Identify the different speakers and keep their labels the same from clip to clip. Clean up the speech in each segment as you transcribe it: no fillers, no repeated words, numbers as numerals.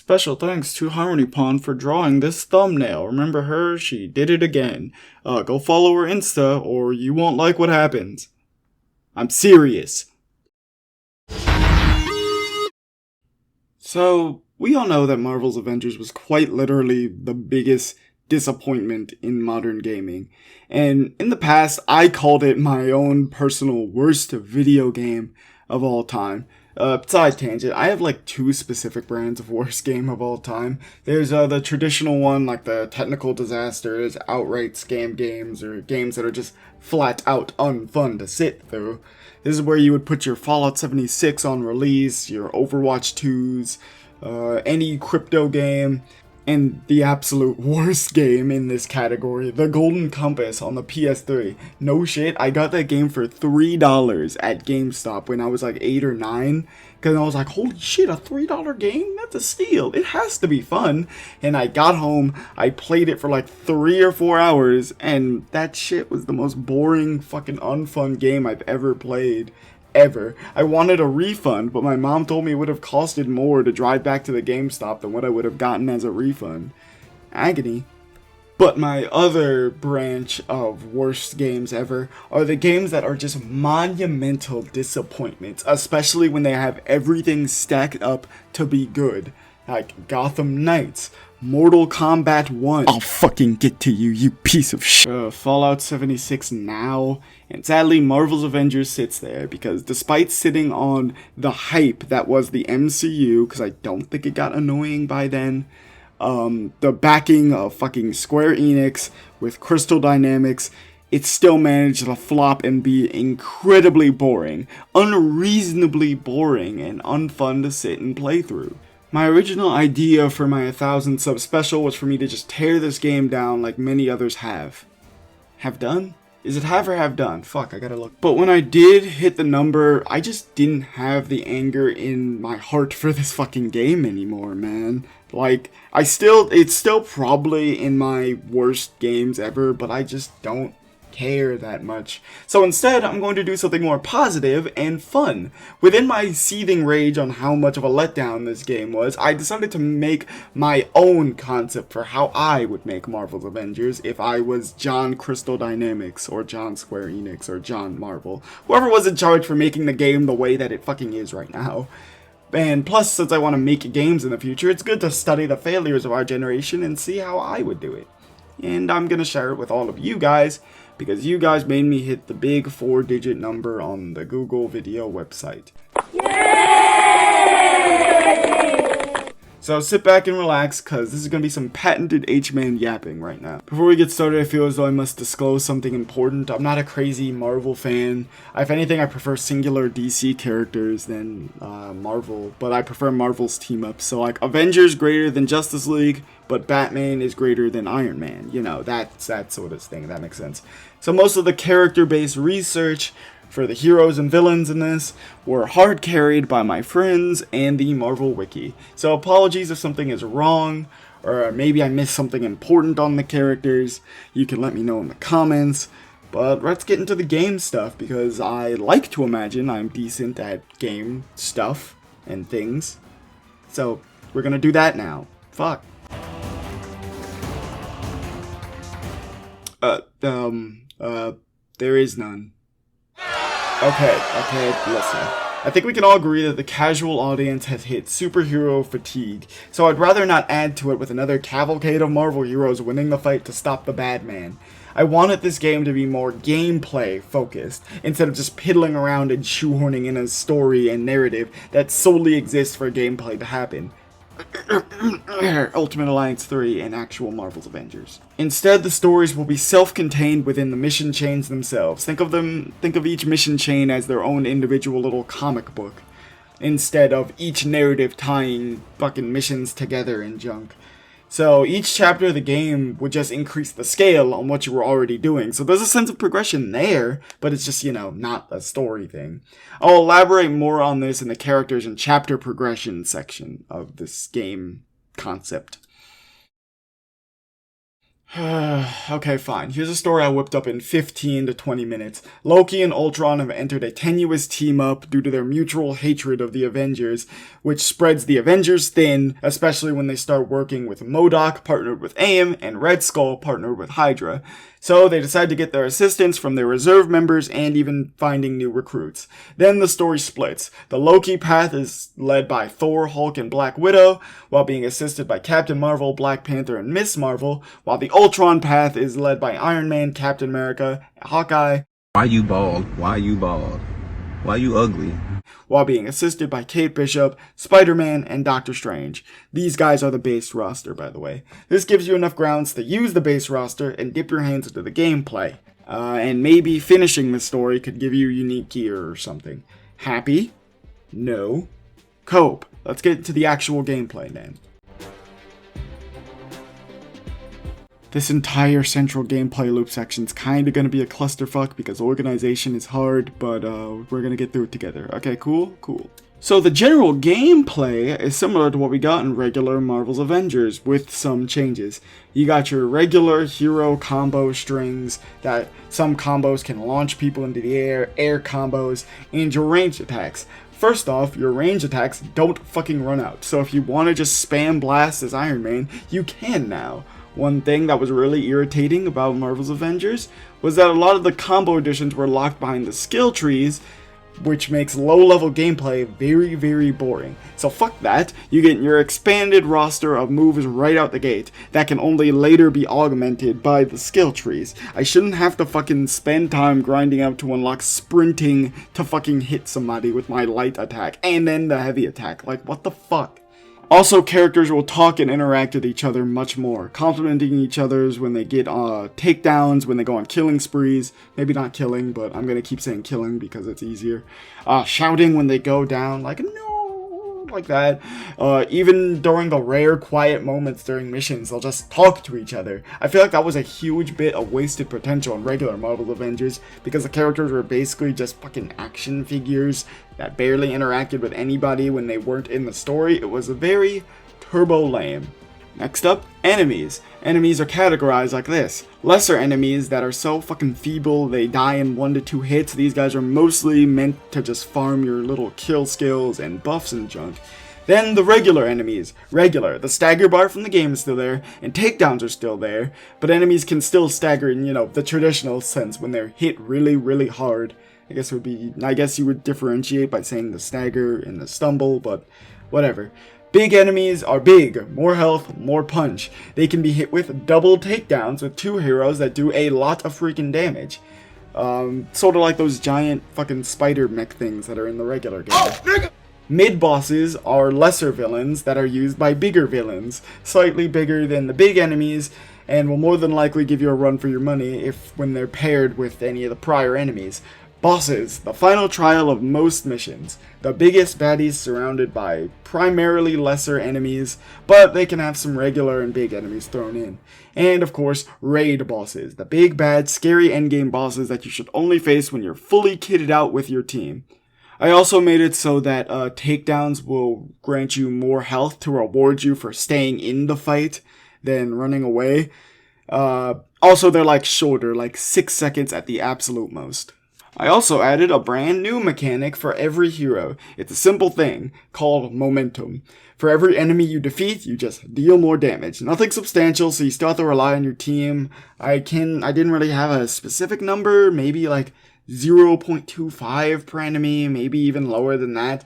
Speaker 1: Special thanks to Harmony Pond for drawing this thumbnail. Remember her? She did it again. Go follow her Insta or you won't like what happens. I'm serious. So, we all know that Marvel's Avengers was quite literally the biggest disappointment in modern gaming. And in the past, I called it my own personal worst video game of all time. Side tangent, I have like two specific brands of worst game of all time. There's the traditional one, like the technical disasters, outright scam games, or games that are just flat out unfun to sit through. This is where you would put your Fallout 76 on release, your Overwatch 2s, any crypto game, and the absolute worst game in this category, the Golden Compass on the PS3. No shit, I got that game for $3 at GameStop when I was like 8 or 9. Because I was like, holy shit, a $3 game? That's a steal. It has to be fun. And I got home, I played it for like 3 or 4 hours, and that shit was the most boring, fucking unfun game I've ever played. Ever. I wanted a refund, but my mom told me it would have costed more to drive back to the GameStop than what I would have gotten as a refund. Agony. But my other branch of worst games ever are the games that are just monumental disappointments, especially when they have everything stacked up to be good. Like Gotham Knights, Mortal Kombat 1. I'll fucking get to you, you piece of shit. Fallout 76 now. And sadly, Marvel's Avengers sits there because despite sitting on the hype that was the MCU, because I don't think it got annoying by then, the backing of fucking Square Enix with Crystal Dynamics, it still managed to flop and be incredibly boring, unreasonably boring, and unfun to sit and play through. My original idea for my 1,000 sub special was for me to just tear this game down like many others have. Have done? Is it have or have done? Fuck, I gotta look. But when I did hit the number, I just didn't have the anger in my heart for this fucking game anymore, man. Like, it's still probably in my worst games ever, but I just don't care that much. So instead, I'm going to do something more positive and fun. Within my seething rage on how much of a letdown this game was, I decided to make my own concept for how I would make Marvel's Avengers if I was John Crystal Dynamics, or John Square Enix, or John Marvel. Whoever was in charge for making the game the way that it fucking is right now. And plus, since I want to make games in the future, it's good to study the failures of our generation and see how I would do it. And I'm gonna share it with all of you guys, because you guys made me hit the big 4-digit number on the Google video website. So sit back and relax, because this is going to be some patented H-man yapping right now. Before we get started, I feel as though I must disclose something important. I'm not a crazy Marvel fan. If anything, I prefer singular DC characters than Marvel, but I prefer Marvel's team-ups. So like, Avengers greater than Justice League, but Batman is greater than Iron Man. You know, that's that sort of thing. That makes sense. So most of the character-based research for the heroes and villains in this were hard carried by my friends and the Marvel Wiki. So apologies if something is wrong, or maybe I missed something important on the characters. You can let me know in the comments. But let's get into the game stuff, because I like to imagine I'm decent at game stuff and things. So we're gonna do that now. Fuck. There is none. Okay, listen. I think we can all agree that the casual audience has hit superhero fatigue, so I'd rather not add to it with another cavalcade of Marvel heroes winning the fight to stop the bad man. I wanted this game to be more gameplay focused, instead of just piddling around and shoehorning in a story and narrative that solely exists for gameplay to happen. Ultimate Alliance 3 and actual Marvel's Avengers. Instead, the stories will be self-contained within the mission chains themselves. Think of each mission chain as their own individual little comic book, instead of each narrative tying fucking missions together and junk. So each chapter of the game would just increase the scale on what you were already doing. So there's a sense of progression there, but it's just, not a story thing. I'll elaborate more on this in the characters and chapter progression section of this game concept. Okay, fine. Here's a story I whipped up in 15 to 20 minutes. Loki and Ultron have entered a tenuous team-up due to their mutual hatred of the Avengers, which spreads the Avengers thin, especially when they start working with MODOK, partnered with AIM, and Red Skull, partnered with Hydra. So they decide to get their assistance from their reserve members and even finding new recruits. Then the story splits. The Loki path is led by Thor, Hulk, and Black Widow, while being assisted by Captain Marvel, Black Panther, and Miss Marvel, while the Ultron path is led by Iron Man, Captain America, Hawkeye.
Speaker 2: Why you bald? Why you bald? Why you ugly?
Speaker 1: While being assisted by Kate Bishop, Spider-Man, and Doctor Strange. These guys are the base roster, by the way. This gives you enough grounds to use the base roster and dip your hands into the gameplay. And maybe finishing the story could give you unique gear or something. Happy? No. Cope. Let's get to the actual gameplay then. This entire central gameplay loop section's kinda gonna be a clusterfuck because organization is hard, but we're gonna get through it together. Okay, cool? Cool. So the general gameplay is similar to what we got in regular Marvel's Avengers, with some changes. You got your regular hero combo strings, that some combos can launch people into the air combos, and your ranged attacks. First off, your range attacks don't fucking run out, so if you want to just spam blast as Iron Man, you can now. One thing that was really irritating about Marvel's Avengers was that a lot of the combo additions were locked behind the skill trees, which makes low-level gameplay very, very boring. So fuck that, you get your expanded roster of moves right out the gate that can only later be augmented by the skill trees. I shouldn't have to fucking spend time grinding out to unlock sprinting to fucking hit somebody with my light attack and then the heavy attack. Like, what the fuck? Also, characters will talk and interact with each other much more, complimenting each other's when they get takedowns, when they go on killing sprees. Maybe not killing, but I'm gonna keep saying killing because it's easier. Shouting when they go down, like, no, like that. Even during the rare quiet moments during missions, they'll just talk to each other. I feel like that was a huge bit of wasted potential in regular Marvel Avengers, because the characters were basically just fucking action figures that barely interacted with anybody when they weren't in the story. It was very turbo lame. Next up, enemies. Enemies are categorized like this. Lesser enemies that are so fucking feeble they die in 1 to 2 hits. These guys are mostly meant to just farm your little kill skills and buffs and junk. Then the regular enemies. Regular. The stagger bar from the game is still there, and takedowns are still there, but enemies can still stagger in, the traditional sense when they're hit really, really hard. I guess you would differentiate by saying the stagger and the stumble, but whatever. Big enemies are big, more health, more punch. They can be hit with double takedowns with 2 heroes that do a lot of freaking damage. Sort of like those giant fucking spider mech things that are in the regular game. Oh, nigga! Mid-bosses are lesser villains that are used by bigger villains, slightly bigger than the big enemies, and will more than likely give you a run for your money when they're paired with any of the prior enemies. Bosses, the final trial of most missions. The biggest baddies surrounded by primarily lesser enemies, but they can have some regular and big enemies thrown in. And of course, raid bosses, the big bad scary endgame bosses that you should only face when you're fully kitted out with your team. I also made it so that takedowns will grant you more health to reward you for staying in the fight than running away. Also, they're like shorter, like 6 seconds at the absolute most. I also added a brand new mechanic for every hero. It's a simple thing called momentum. For every enemy you defeat, you just deal more damage. Nothing substantial, so you still have to rely on your team. I didn't really have a specific number, maybe like 0.25 per enemy, maybe even lower than that.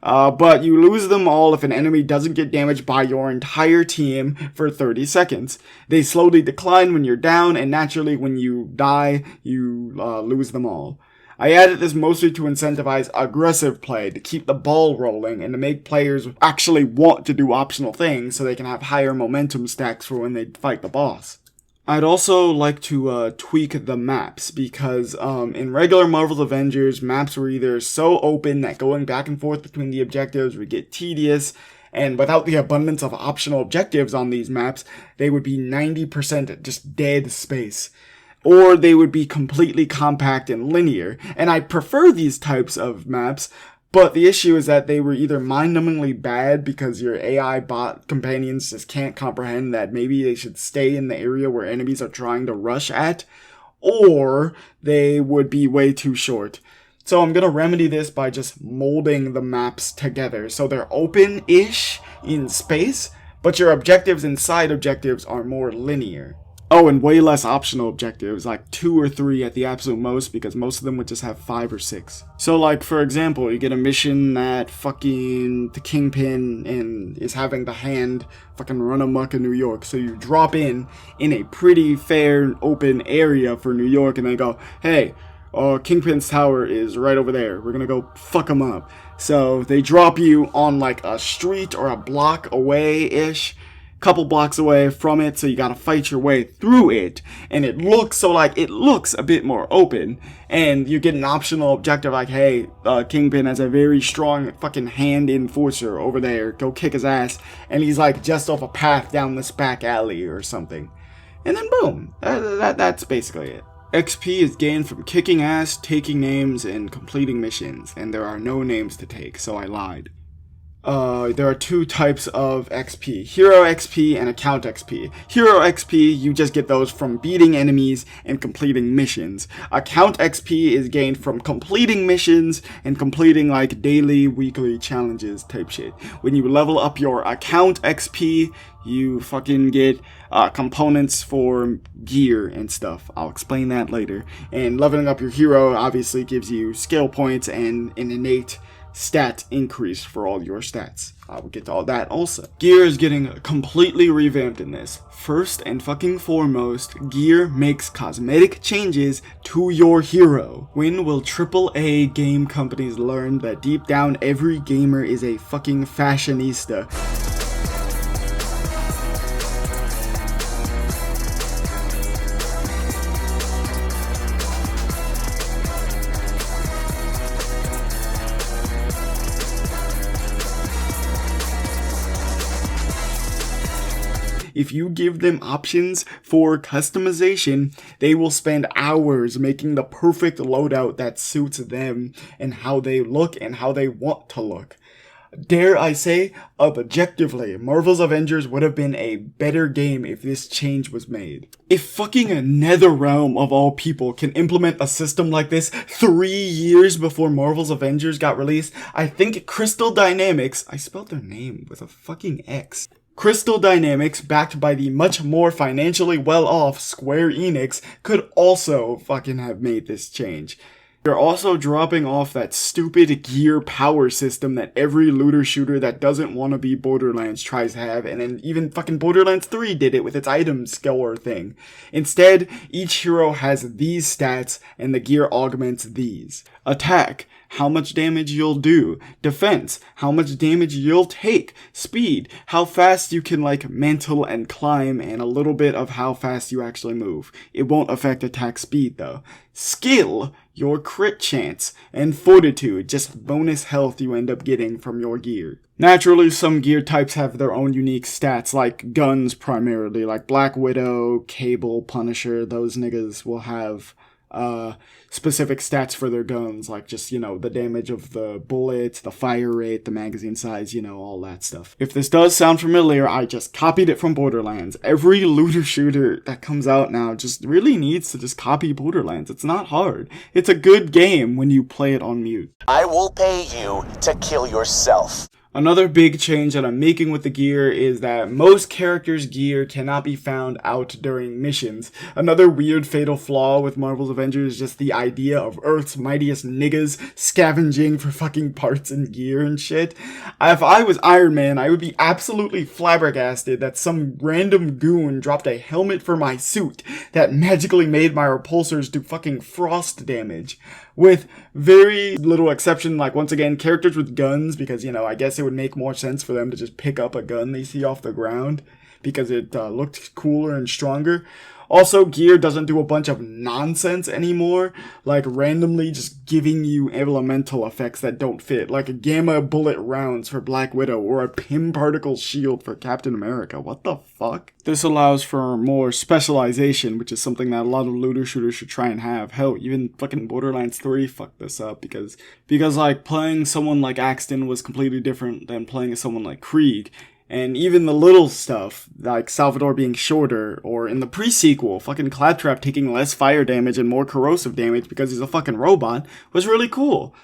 Speaker 1: But you lose them all if an enemy doesn't get damaged by your entire team for 30 seconds. They slowly decline when you're down, and naturally when you die, you lose them all. I added this mostly to incentivize aggressive play, to keep the ball rolling, and to make players actually want to do optional things so they can have higher momentum stacks for when they fight the boss. I'd also like to tweak the maps, because in regular Marvel's Avengers, maps were either so open that going back and forth between the objectives would get tedious, and without the abundance of optional objectives on these maps, they would be 90% just dead space. Or they would be completely compact and linear, and I prefer these types of maps, But the issue is that they were either mind-numbingly bad because your AI bot companions just can't comprehend that maybe they should stay in the area where enemies are trying to rush at, or they would be way too short. So I'm going to remedy this by just molding the maps together. So they're open-ish in space, but your objectives inside objectives are more linear. Oh, and way less optional objectives, like 2 or 3 at the absolute most, because most of them would just have 5 or 6. So, like, for example, you get a mission that fucking the Kingpin and is having the Hand fucking run amok in New York. So you drop in a pretty fair, open area for New York, and they go, hey, Kingpin's tower is right over there. We're gonna go fuck him up. So they drop you on like a street or a block away-ish, couple blocks away from it, so you gotta fight your way through it, and it looks a bit more open, and you get an optional objective like, hey, Kingpin has a very strong fucking hand enforcer over there, go kick his ass, and he's like just off a path down this back alley or something, and then boom, that's basically it. XP is gained from kicking ass, taking names, and completing missions, and there are no names to take, so I lied. There are 2 types of XP, Hero XP and Account XP. Hero XP, you just get those from beating enemies and completing missions. Account XP is gained from completing missions and completing like daily, weekly challenges type shit. When you level up your Account XP, you fucking get components for gear and stuff. I'll explain that later. And leveling up your hero obviously gives you skill points and an innate stat increase for all your stats. I will get to all that also. Gear is getting completely revamped in this. First and fucking foremost, gear makes cosmetic changes to your hero. When will AAA game companies learn that deep down every gamer is a fucking fashionista? If you give them options for customization, they will spend hours making the perfect loadout that suits them and how they look and how they want to look. Dare I say, objectively, Marvel's Avengers would have been a better game if this change was made. If fucking NetherRealm of all people can implement a system like this 3 years before Marvel's Avengers got released, I think Crystal Dynamics, I spelled their name with a fucking X. Crystal Dynamics, backed by the much more financially well-off Square Enix, could also fucking have made this change. They're also dropping off that stupid gear power system that every looter shooter that doesn't want to be Borderlands tries to have, and then even fucking Borderlands 3 did it with its item score thing. Instead, each hero has these stats, and the gear augments these. Attack, how much damage you'll do. Defense, how much damage you'll take. Speed, how fast you can like mantle and climb, and a little bit of how fast you actually move. It won't affect attack speed though. Skill, your crit chance, and fortitude, just bonus health you end up getting from your gear. Naturally, some gear types have their own unique stats, like guns primarily, like Black Widow, Cable, Punisher, those niggas will have specific stats for their guns, like just, the damage of the bullets, the fire rate, the magazine size, all that stuff. If this does sound familiar, I just copied it from Borderlands. Every looter shooter that comes out now just really needs to just copy Borderlands. It's not hard. It's a good game when you play it on mute.
Speaker 3: I will pay you to kill yourself.
Speaker 1: Another big change that I'm making with the gear is that most characters' gear cannot be found out during missions. Another weird fatal flaw with Marvel's Avengers is just the idea of Earth's mightiest niggas scavenging for fucking parts and gear and shit. If I was Iron Man, I would be absolutely flabbergasted that some random goon dropped a helmet for my suit that magically made my repulsors do fucking frost damage. With very little exception, like once again, characters with guns, because, I guess it would make more sense for them to just pick up a gun they see off the ground, because it looked cooler and stronger. Also, gear doesn't do a bunch of nonsense anymore, like randomly just giving you elemental effects that don't fit, like a gamma bullet rounds for Black Widow or a Pym particle shield for Captain America. What the fuck? This allows for more specialization, which is something that a lot of looter shooters should try and have. Hell, even fucking Borderlands 3 fucked this up because like playing someone like Axton was completely different than playing someone like Krieg. And even the little stuff, like Salvador being shorter, or in the pre-sequel, fucking Claptrap taking less fire damage and more corrosive damage because he's a fucking robot, was really cool.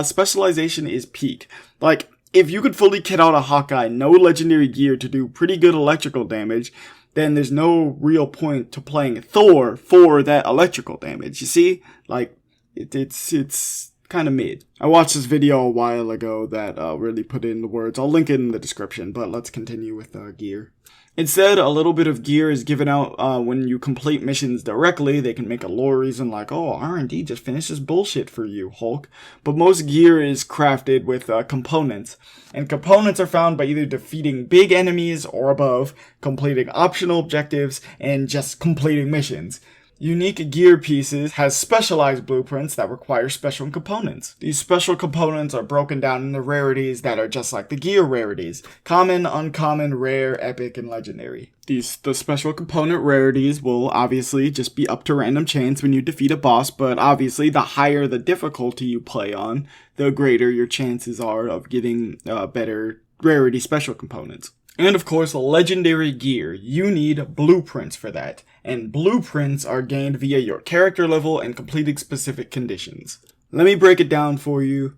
Speaker 1: Specialization is peak. Like, if you could fully kit out a Hawkeye, no legendary gear to do pretty good electrical damage, then there's no real point to playing Thor for that electrical damage, you see? Like, it's kind of mid. I watched this video a while ago that really put it into words. I'll link it in the description, but let's continue with gear. Instead, a little bit of gear is given out when you complete missions directly. They can make a lore reason like, oh, R&D just finished this bullshit for you, Hulk. But most gear is crafted with components. And components are found by either defeating big enemies or above, completing optional objectives, and just completing missions. Unique gear pieces has specialized blueprints that require special components. These special components are broken down into rarities that are just like the gear rarities. Common, uncommon, rare, epic, and legendary. The special component rarities will obviously just be up to random chance when you defeat a boss, but obviously the higher the difficulty you play on, the greater your chances are of getting better rarity special components. And of course, legendary gear. You need blueprints for that. And blueprints are gained via your character level and completing specific conditions. Let me break it down for you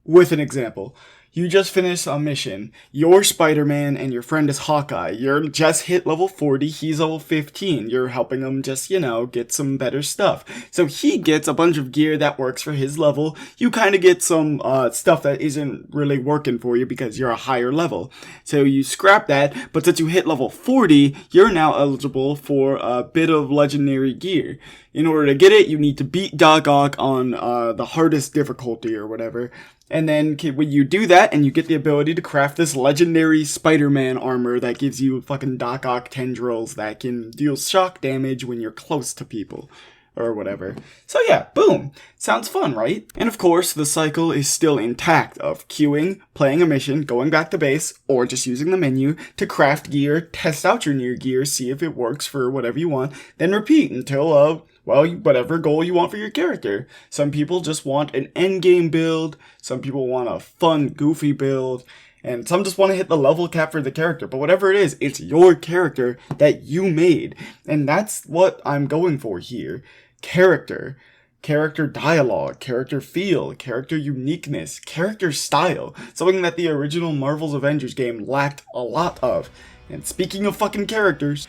Speaker 1: with an example. You just finished a mission. You're Spider-Man and your friend is Hawkeye. You're just hit level 40, he's level 15. You're helping him just, get some better stuff. So he gets a bunch of gear that works for his level. You kind of get some stuff that isn't really working for you because you're a higher level. So you scrap that, but since you hit level 40, you're now eligible for a bit of legendary gear. In order to get it, you need to beat Doc Ock on the hardest difficulty or whatever. And then when you do that and you get the ability to craft this legendary Spider-Man armor that gives you fucking Doc Ock tendrils that can deal shock damage when you're close to people. Or whatever. So yeah, boom. Sounds fun, right? And of course, the cycle is still intact of queuing, playing a mission, going back to base, or just using the menu to craft gear, test out your new gear, see if it works for whatever you want, then repeat until, whatever goal you want for your character. Some people just want an endgame build, some people want a fun, goofy build, and some just want to hit the level cap for the character. But whatever it is, it's your character that you made. And that's what I'm going for here. Character dialogue, character feel, character uniqueness, character style. Something that the original Marvel's Avengers game lacked a lot of. And speaking of fucking characters,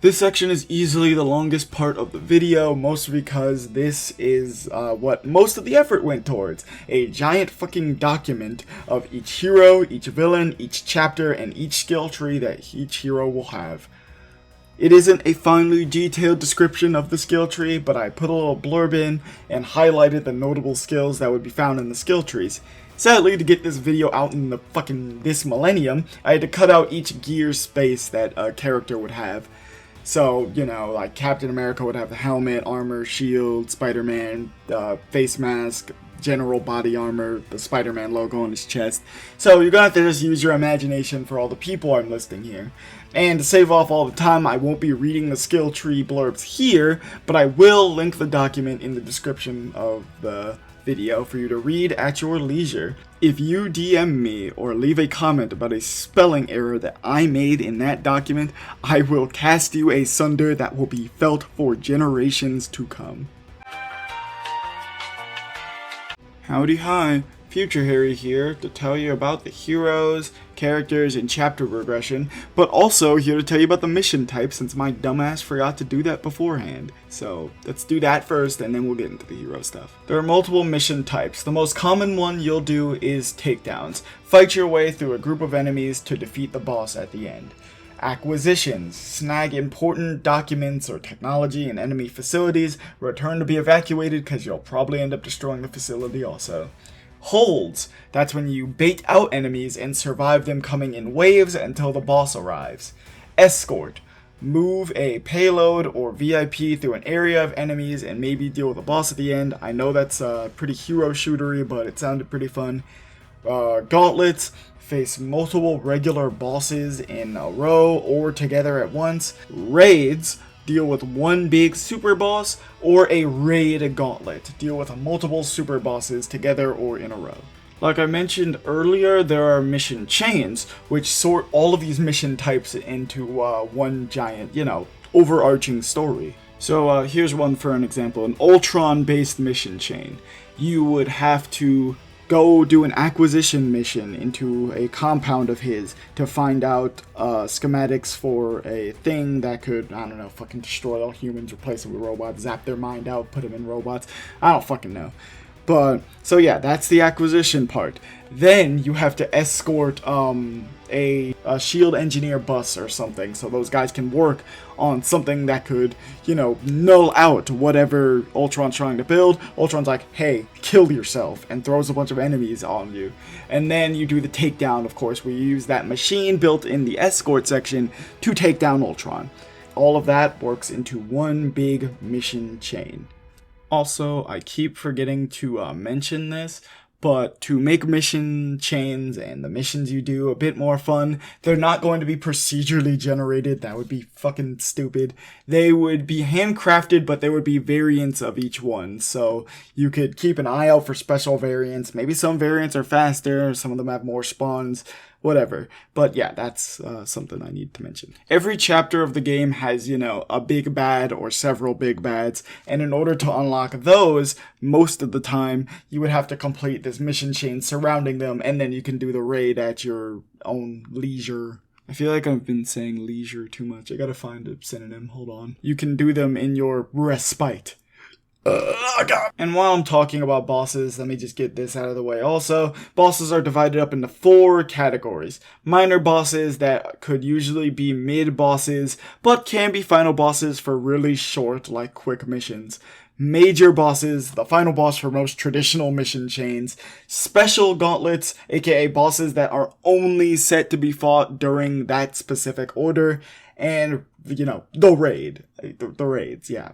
Speaker 1: this section is easily the longest part of the video, mostly because this is what most of the effort went towards. A giant fucking document of each hero, each villain, each chapter, and each skill tree that each hero will have. It isn't a finely detailed description of the skill tree, but I put a little blurb in and highlighted the notable skills that would be found in the skill trees. Sadly, to get this video out in this millennium, I had to cut out each gear space that a character would have. So, like Captain America would have the helmet, armor, shield, Spider-Man, face mask, general body armor, the Spider-Man logo on his chest. So you're gonna have to just use your imagination for all the people I'm listing here. And to save off all the time, I won't be reading the skill tree blurbs here, but I will link the document in the description of the video for you to read at your leisure. If you DM me or leave a comment about a spelling error that I made in that document, I will cast you a sunder that will be felt for generations to come. Howdy hi, Future Harry here to tell you about the heroes, characters, and chapter progression, but also here to tell you about the mission type since my dumbass forgot to do that beforehand. So let's do that first and then we'll get into the hero stuff. There are multiple mission types. The most common one you'll do is takedowns. Fight your way through a group of enemies to defeat the boss at the end. Acquisitions. Snag important documents or technology in enemy facilities. Return to be evacuated because you'll probably end up destroying the facility also. Holds. That's when you bait out enemies and survive them coming in waves until the boss arrives. Escort. Move a payload or VIP through an area of enemies and maybe deal with a boss at the end. I know that's pretty hero shootery, but it sounded pretty fun. Gauntlets. Face multiple regular bosses in a row or together at once. Raids. Deal with one big super boss or a raid gauntlet. Deal with multiple super bosses together or in a row. Like I mentioned earlier, there are mission chains, which sort all of these mission types into one giant, overarching story. So here's one for an example, an Ultron-based mission chain. You would have to go do an acquisition mission into a compound of his to find out schematics for a thing that could, fucking destroy all humans, replace them with robots, zap their mind out, put them in robots. I don't fucking know. But, so yeah, that's the acquisition part. Then you have to escort a shield engineer bus or something, so those guys can work on something that could, null out whatever Ultron's trying to build. Ultron's like, hey, kill yourself, and throws a bunch of enemies on you. And then you do the takedown, of course, where you use that machine built in the escort section to take down Ultron. All of that works into one big mission chain. Also, I keep forgetting to mention this, but to make mission chains and the missions you do a bit more fun, they're not going to be procedurally generated. That would be fucking stupid. They would be handcrafted, but there would be variants of each one. So you could keep an eye out for special variants. Maybe some variants are faster, some of them have more spawns, whatever. But yeah, that's something I need to mention. Every chapter of the game has, a big bad or several big bads, and in order to unlock those, most of the time, you would have to complete this mission chain surrounding them, and then you can do the raid at your own leisure. I feel like I've been saying leisure too much. I gotta find a synonym, hold on. You can do them in your respite. And while I'm talking about bosses, let me just get this out of the way also. Bosses are divided up into 4 categories. Minor bosses that could usually be mid-bosses, but can be final bosses for really short, quick missions. Major bosses, the final boss for most traditional mission chains. Special gauntlets, aka bosses that are only set to be fought during that specific order. And, the raid. The raids, yeah.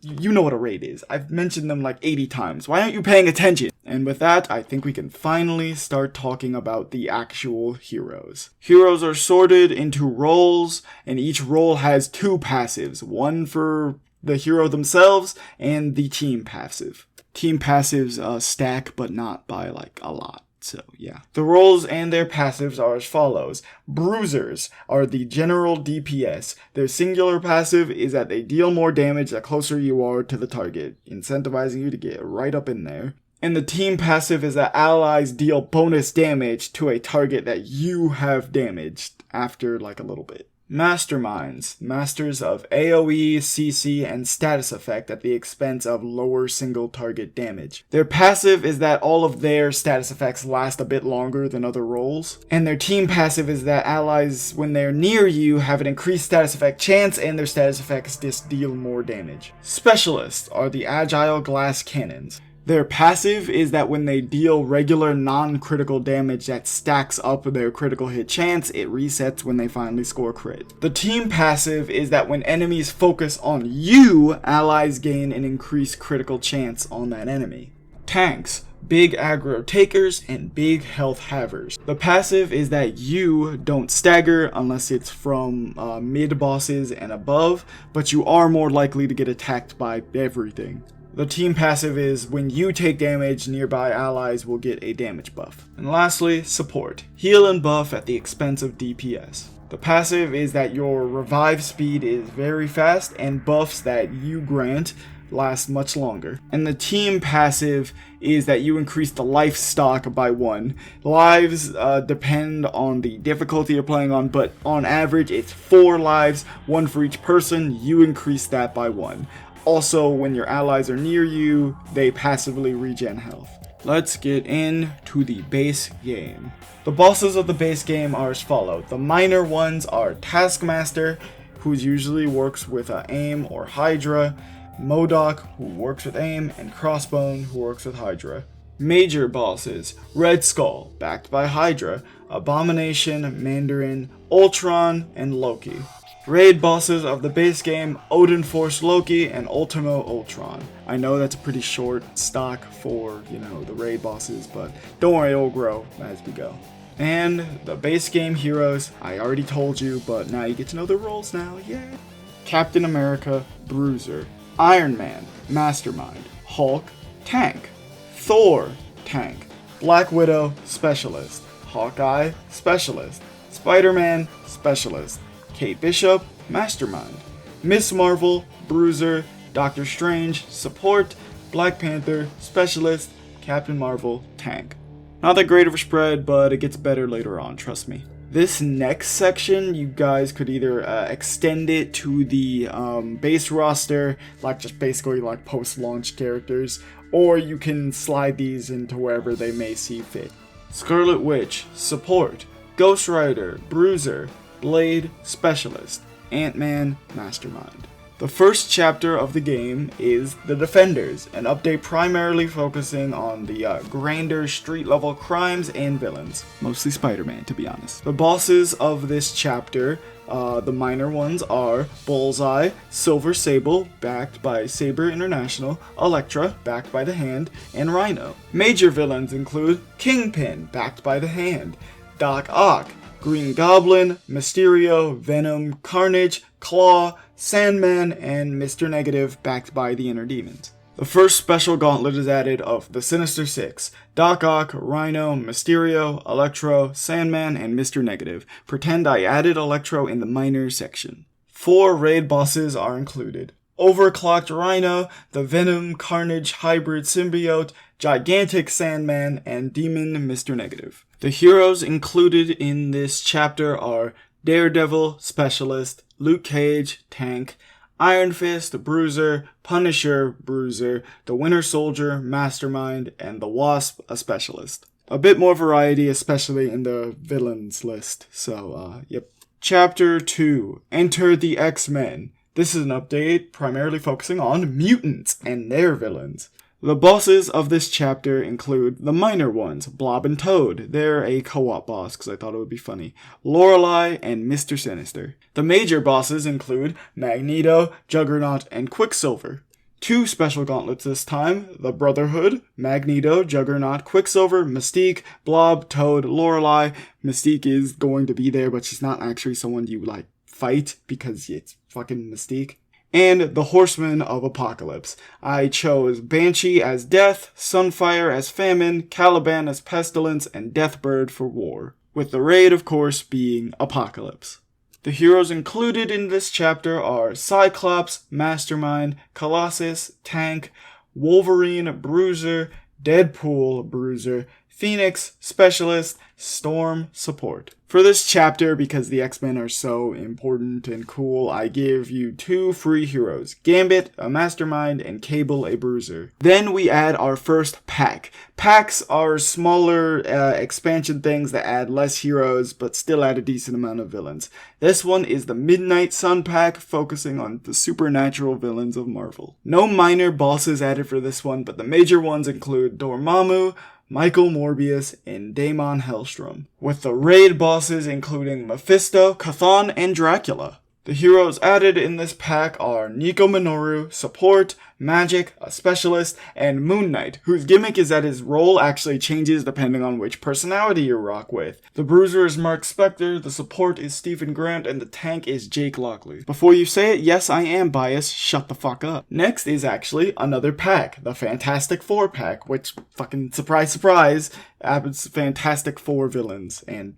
Speaker 1: You know what a raid is. I've mentioned them 80 times. Why aren't you paying attention? And with that, I think we can finally start talking about the actual heroes. Heroes are sorted into roles, and each role has 2 passives. One for the hero themselves, and the team passive. Team passives stack, but not by, a lot. So, yeah. The roles and their passives are as follows. Bruisers are the general DPS. Their singular passive is that they deal more damage the closer you are to the target, incentivizing you to get right up in there. And the team passive is that allies deal bonus damage to a target that you have damaged after, a little bit. Masterminds, masters of AoE, CC, and status effect at the expense of lower single target damage. Their passive is that all of their status effects last a bit longer than other roles. And their team passive is that allies, when they're near you, have an increased status effect chance and their status effects just deal more damage. Specialists are the agile glass cannons. Their passive is that when they deal regular non-critical damage that stacks up their critical hit chance, it resets when they finally score crit. The team passive is that when enemies focus on you, allies gain an increased critical chance on that enemy. Tanks, big aggro takers, and big health havers. The passive is that you don't stagger unless it's from mid-bosses and above, but you are more likely to get attacked by everything. The team passive is when you take damage, nearby allies will get a damage buff. And lastly, support. Heal and buff at the expense of DPS. The passive is that your revive speed is very fast and buffs that you grant last much longer. And the team passive is that you increase the life stock by 1. Lives depend on the difficulty you're playing on, but on average it's 4 lives, 1 for each person. You increase that by 1. Also, when your allies are near you, they passively regen health. Let's get into the base game. The bosses of the base game are as follows. The minor ones are Taskmaster, who usually works with AIM or Hydra, MODOK, who works with AIM, and Crossbone, who works with Hydra. Major bosses: Red Skull, backed by Hydra, Abomination, Mandarin, Ultron, and Loki. Raid bosses of the base game: Odin Force Loki and Ultimo Ultron. I know that's a pretty short stock for, the raid bosses, but don't worry, it'll grow as we go. And the base game heroes, I already told you, but now you get to know their roles now, yeah. Captain America, Bruiser. Iron Man, Mastermind. Hulk, Tank. Thor, Tank. Black Widow, Specialist. Hawkeye, Specialist. Spider-Man, Specialist. Kate Bishop, Mastermind. Miss Marvel, Bruiser. Doctor Strange, Support. Black Panther, Specialist. Captain Marvel, Tank. Not that great of a spread, but it gets better later on, trust me. This next section, you guys could either extend it to the base roster, like just basically like post-launch characters, or you can slide these into wherever they may see fit. Scarlet Witch, Support. Ghost Rider, Bruiser. Blade, Specialist. Ant-Man, Mastermind. The first chapter of the game is The Defenders, an update primarily focusing on the grander street-level crimes and villains. Mostly Spider-Man, to be honest. The bosses of this chapter, the minor ones, are Bullseye, Silver Sable, backed by Saber International, Elektra, backed by The Hand, and Rhino. Major villains include Kingpin, backed by The Hand, Doc Ock, Green Goblin, Mysterio, Venom, Carnage, Claw, Sandman, and Mr. Negative, backed by the Inner Demons. The first special gauntlet is added of the Sinister Six: Doc Ock, Rhino, Mysterio, Electro, Sandman, and Mr. Negative. Pretend I added Electro in the minor section. 4 raid bosses are included: Overclocked Rhino, the Venom Carnage Hybrid Symbiote, Gigantic Sandman, and Demon Mr. Negative. The heroes included in this chapter are Daredevil, Specialist, Luke Cage, Tank, Iron Fist, Bruiser, Punisher, Bruiser, the Winter Soldier, Mastermind, and the Wasp, a Specialist. A bit more variety, especially in the villains list, so, yep. Chapter 2, Enter the X-Men. This is an update primarily focusing on mutants and their villains. The bosses of this chapter include the minor ones: Blob and Toad. They're a co-op boss because I thought it would be funny. Lorelei and Mr. Sinister. The major bosses include Magneto, Juggernaut, and Quicksilver. 2 special gauntlets this time: the Brotherhood, Magneto, Juggernaut, Quicksilver, Mystique, Blob, Toad, Lorelei. Mystique is going to be there, but she's not actually someone you, fight because it's fucking Mystique. And the Horsemen of Apocalypse. I chose Banshee as Death, Sunfire as Famine, Caliban as Pestilence, and Deathbird for War, with the raid, of course, being Apocalypse. The heroes included in this chapter are Cyclops, Mastermind, Colossus, Tank, Wolverine, Bruiser, Deadpool, Bruiser, Phoenix, Specialist, Storm, Support. For this chapter, because the X-Men are so important and cool, I give you 2 free heroes: Gambit, a Mastermind, and Cable, a Bruiser. Then we add our first pack. Packs are smaller expansion things that add less heroes, but still add a decent amount of villains. This one is the Midnight Sun pack, focusing on the supernatural villains of Marvel. No minor bosses added for this one, but the major ones include Dormammu, Michael Morbius, and Daemon Hellstrom, with the raid bosses including Mephisto, Chthon, and Dracula. The heroes added in this pack are Nico Minoru, Support, Magic, a Specialist, and Moon Knight, whose gimmick is that his role actually changes depending on which personality you rock with. The Bruiser is Mark Spector, the Support is Stephen Grant, and the Tank is Jake Lockley. Before you say it, yes, I am biased, shut the fuck up. Next is actually another pack, the Fantastic Four pack, which, fucking surprise, surprise, happens Fantastic Four villains, and,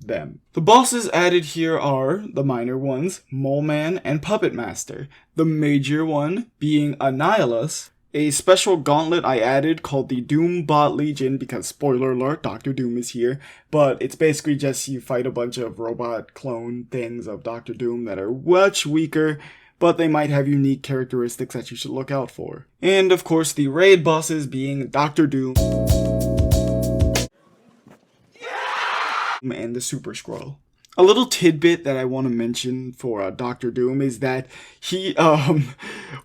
Speaker 1: them. The bosses added here are the minor ones: Mole Man and Puppet Master. The major one being Annihilus. A special gauntlet I added called the Doombot Legion because, spoiler alert, Doctor Doom is here. But it's basically just you fight a bunch of robot clone things of Doctor Doom that are much weaker, but they might have unique characteristics that you should look out for. And of course the raid bosses being Doctor Doom and the Super Skrull. A little tidbit that I want to mention for Doctor Doom is that he,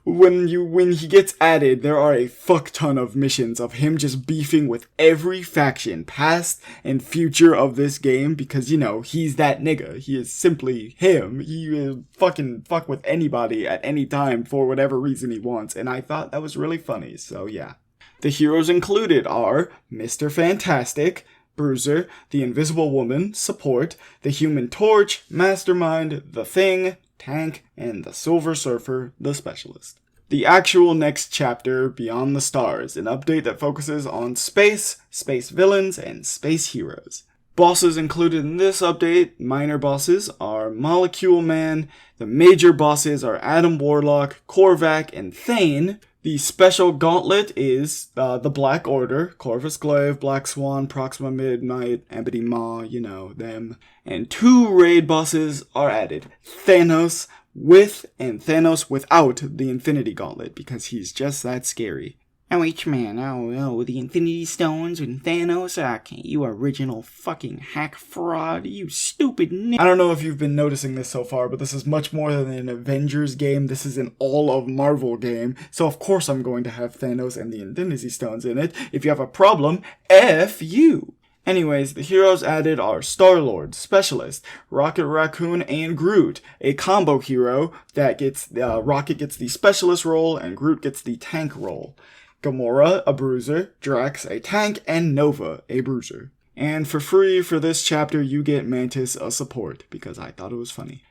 Speaker 1: when he gets added, there are a fuck ton of missions of him just beefing with every faction, past and future of this game, because, you know, he's that nigga. He is simply him. He will fucking fuck with anybody at any time for whatever reason he wants, and I thought that was really funny, so yeah. The heroes included are Mr. Fantastic, Bruiser, the Invisible Woman, Support, the Human Torch, Mastermind, the Thing, Tank, and the Silver Surfer, the Specialist. The actual next chapter, Beyond the Stars, an update that focuses on space, space villains, and space heroes. Bosses included in this update, minor bosses, are Molecule Man, the major bosses are Adam Warlock, Korvac, and Thane. The special gauntlet is the Black Order, Corvus Glaive, Black Swan, Proxima Midnight, Ebony Maw, you know, them. And 2 raid bosses are added, Thanos with and Thanos without the Infinity Gauntlet, because he's just that scary. Oh, H-man, the Infinity Stones and Thanos, you original fucking hack fraud, you stupid I don't know if you've been noticing this so far, but this is much more than an Avengers game, this is an all-of-Marvel game, so of course I'm going to have Thanos and the Infinity Stones in it. If you have a problem, F you! Anyways, the heroes added are Star-Lord, Specialist, Rocket Raccoon, and Groot, a combo hero that gets, Rocket gets the Specialist role and Groot gets the tank role. Gamora, a bruiser, Drax, a tank, and Nova, a bruiser. And for free for this chapter, you get Mantis, a support, because I thought it was funny.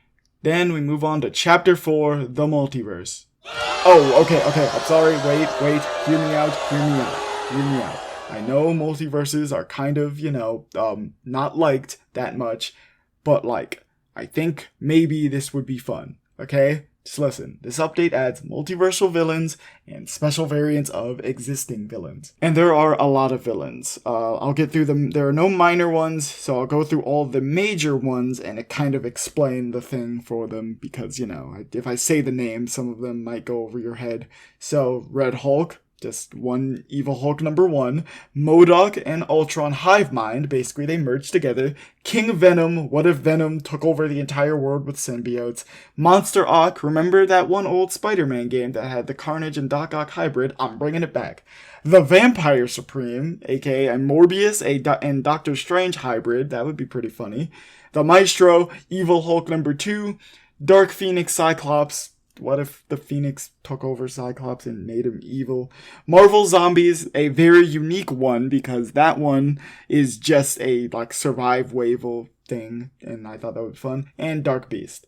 Speaker 1: Then we move on to Chapter 4, The Multiverse. Oh, okay, I'm sorry, wait, hear me out. I know multiverses are kind of, you know, not liked that much, but like, I think maybe this would be fun, okay? Just listen, this update adds multiversal villains and special variants of existing villains. And there are a lot of villains. I'll get through them. There are no minor ones, so I'll go through all the major ones and kind of explain the thing for them because, you know, if I say the name, some of them might go over your head. So, Red Hulk. Just one Evil Hulk number 1, MODOK and Ultron Hive Mind, basically they merged together, King Venom, what if Venom took over the entire world with symbiotes, Monster Ock, remember that one old Spider-Man game that had the Carnage and Doc Ock hybrid, I'm bringing it back, the Vampire Supreme, aka Morbius and Doctor Strange hybrid, that would be pretty funny, the Maestro, Evil Hulk number 2, Dark Phoenix Cyclops, what if the Phoenix took over Cyclops and made him evil? Marvel Zombies, a very unique one because that one is just a like survive wave thing and I thought that would be fun. And Dark Beast.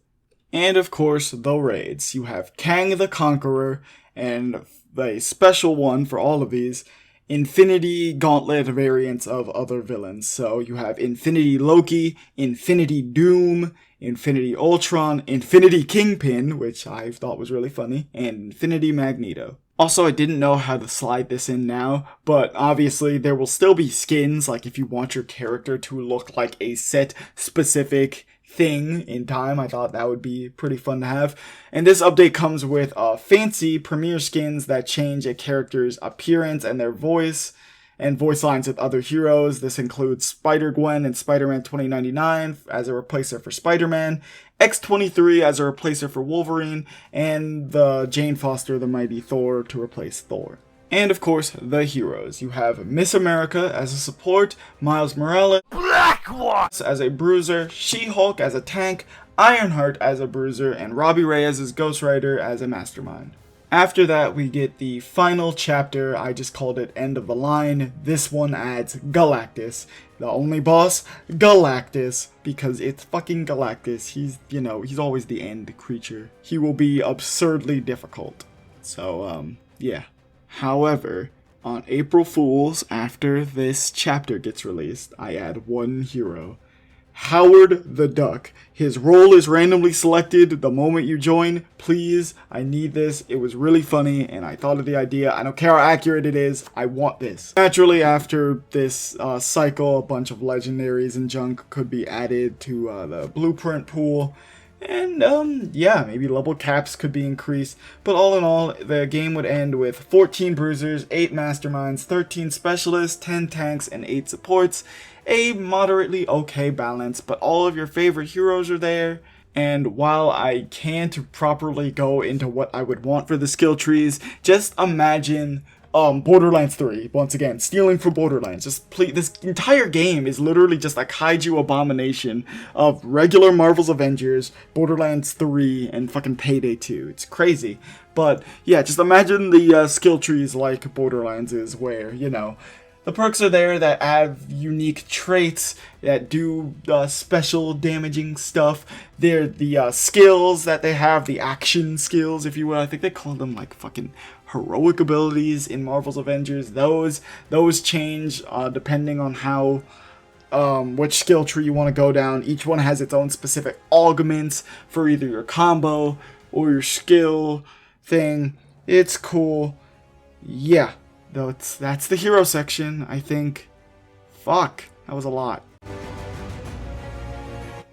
Speaker 1: And of course, the raids. You have Kang the Conqueror and a special one for all of these, Infinity Gauntlet variants of other villains. So you have Infinity Loki, Infinity Doom, Infinity Ultron, Infinity Kingpin, which I thought was really funny, and Infinity Magneto. Also, I didn't know how to slide this in now, but obviously there will still be skins, like if you want your character to look like a set specific thing in time, I thought that would be pretty fun to have. And this update comes with fancy premiere skins that change a character's appearance and their voice, and voice lines with other heroes. This includes Spider-Gwen and Spider-Man 2099 as a replacer for Spider-Man, X-23 as a replacer for Wolverine, and the Jane Foster, the Mighty Thor, to replace Thor. And of course, the heroes. You have Miss America as a support, Miles Morales as a bruiser, She-Hulk as a tank, Ironheart as a bruiser, and Robbie Reyes as Ghost Rider as a mastermind. After that, we get the final chapter. I just called it End of the Line. This one adds Galactus. The only boss, Galactus, because it's fucking Galactus. He's, you know, he's always the end creature. He will be absurdly difficult. So, yeah. However, on April Fools, after this chapter gets released, I add one hero. Howard the Duck. His role is randomly selected the moment you join. Please, I need this. It was really funny, and I thought of the idea. I don't care how accurate it is. I want this. Naturally, after this cycle, a bunch of legendaries and junk could be added to the blueprint pool. And, yeah, maybe level caps could be increased. But all in all, the game would end with 14 bruisers, 8 masterminds, 13 specialists, 10 tanks, and 8 supports. a moderately okay balance, but all of your favorite heroes are there. And while I can't properly go into what I would want for the skill trees, just imagine Borderlands 3, once again, stealing from Borderlands. Just please, this entire game is literally just a kaiju abomination of regular Marvel's Avengers, Borderlands 3, and fucking Payday 2. It's crazy. But yeah, just imagine the skill trees like Borderlands is, where, you know, the perks are there that have unique traits that do special damaging stuff. They're the skills that they have, the action skills, if you will. I think they call them like fucking heroic abilities in Marvel's Avengers. Those change depending on how which skill tree you want to go down. Each one has its own specific augments for either your combo or your skill thing. It's cool. Yeah. That's the hero section, I think. Fuck, that was a lot.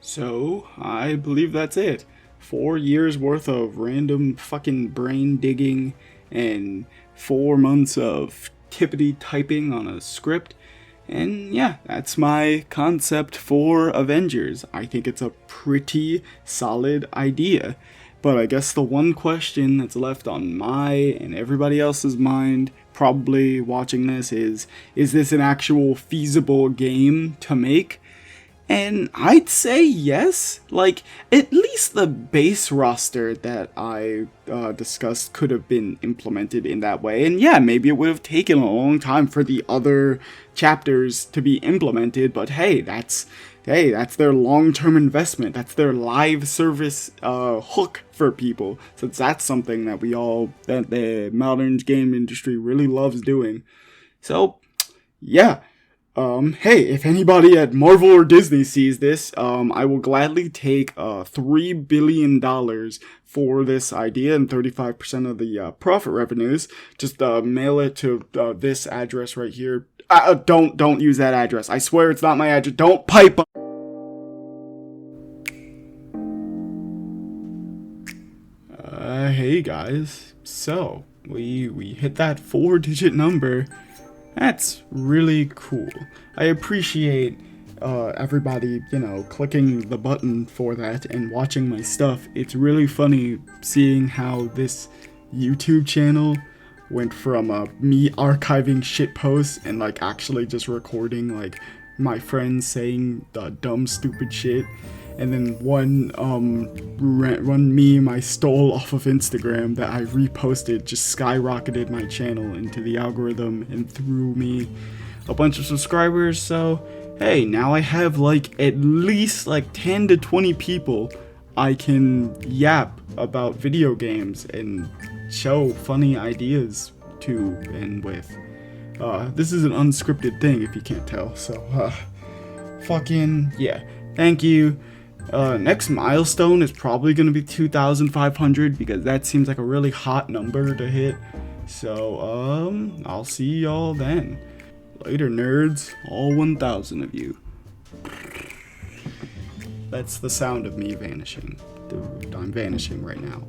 Speaker 1: So, I believe that's it. 4 years worth of random fucking brain digging and 4 months of tippity typing on a script. And yeah, that's my concept for Avengers. I think it's a pretty solid idea. But I guess the one question that's left on my and everybody else's mind probably watching this is this an actual feasible game to make? And I'd say yes. Like, at least the base roster that I discussed could have been implemented in that way. And yeah, maybe it would have taken a long time for the other chapters to be implemented, but hey, that's their long-term investment. That's their live service hook for people. So that's something that that the modern game industry really loves doing. So, yeah. Hey, if anybody at Marvel or Disney sees this, I will gladly take $3 billion for this idea and 35% of the profit revenues. Just mail it to this address right here. Don't use that address. I swear it's not my address. Don't pipe up. Hey guys. So, we hit that 4-digit number. That's really cool. I appreciate everybody, you know, clicking the button for that and watching my stuff. It's really funny seeing how this YouTube channel went from me archiving shitposts and like actually just recording like my friends saying dumb stupid shit, and then one meme I stole off of Instagram that I reposted just skyrocketed my channel into the algorithm and threw me a bunch of subscribers. So hey, now I have like at least like 10 to 20 people I can yap about video games and show funny ideas to and with. This is an unscripted thing if you can't tell, so fucking yeah, thank you. Next milestone is probably gonna be 2,500 because that seems like a really hot number to hit. So I'll see y'all then. Later, nerds, all 1,000 of you. That's the sound of me vanishing. Dude, I'm vanishing right now.